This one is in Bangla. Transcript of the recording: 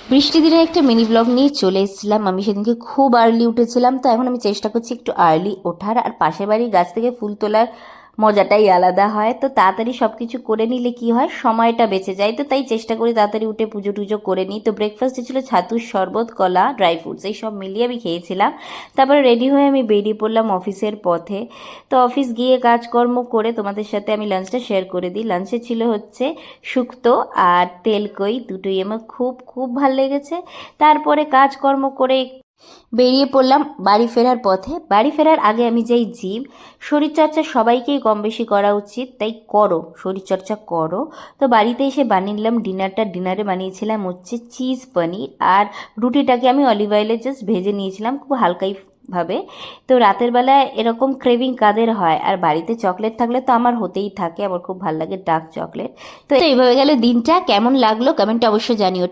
বৃষ্টি দিনে একটা মিনি ব্লগ নিয়ে চলে এসেছিলাম। আমি সেদিনকে খুব আর্লি উঠেছিলাম, তো এখন আমি চেষ্টা করছি একটু আর্লি ওঠার। আর পাশের বাড়ির গাছ থেকে ফুল তোলার মজাটাই আলাদা হয়। তো তাড়াতাড়ি সব কিছু করে নিলে কি হয়, সময়টা বেঁচে যায়। তো তাই চেষ্টা করি তাড়াতাড়ি উঠে পুজো টুজো করে নিই। তো ব্রেকফাস্টে ছিল ছাতুর শরবত, কলা, ড্রাই ফ্রুটস, এই সব মিলিয়ে আমি খেয়েছিলাম। তারপরে রেডি হয়ে আমি বেরিয়ে পড়লাম অফিসের পথে। তো অফিস গিয়ে কাজকর্ম করে তোমাদের সাথে আমি লাঞ্চটা শেয়ার করে দিই। লাঞ্চে ছিল হচ্ছে শুক্তো আর তেলকই, দুটোই আমার খুব খুব ভাল লেগেছে। তারপরে কাজকর্ম করে বেরিয়ে পড়লাম বাড়ি ফেরার পথে। বাড়ি ফেরার আগে আমি যেই জিম, শরীরচর্চা সবাইকেই কম বেশি করা উচিত, তাই করো, শরীরচর্চা করো। তো বাড়িতে এসে বানিয়ে নিলাম ডিনারটা। ডিনারে বানিয়েছিলাম হচ্ছে চিজ পনির, আর রুটিটাকে আমি অলিভ অয়েলে জাস্ট ভেজে নিয়েছিলাম খুব হালকাই ভাবে। তো রাতের বেলায় এরকম ক্রেভিং কাদের হয়, আর বাড়িতে চকলেট থাকলে তো আমার হতেই থাকে, আমার খুব ভালো লাগে ডার্ক চকলেট। তো এইভাবে গেলে দিনটা। কেমন লাগলো কমেন্টে অবশ্যই জানিও।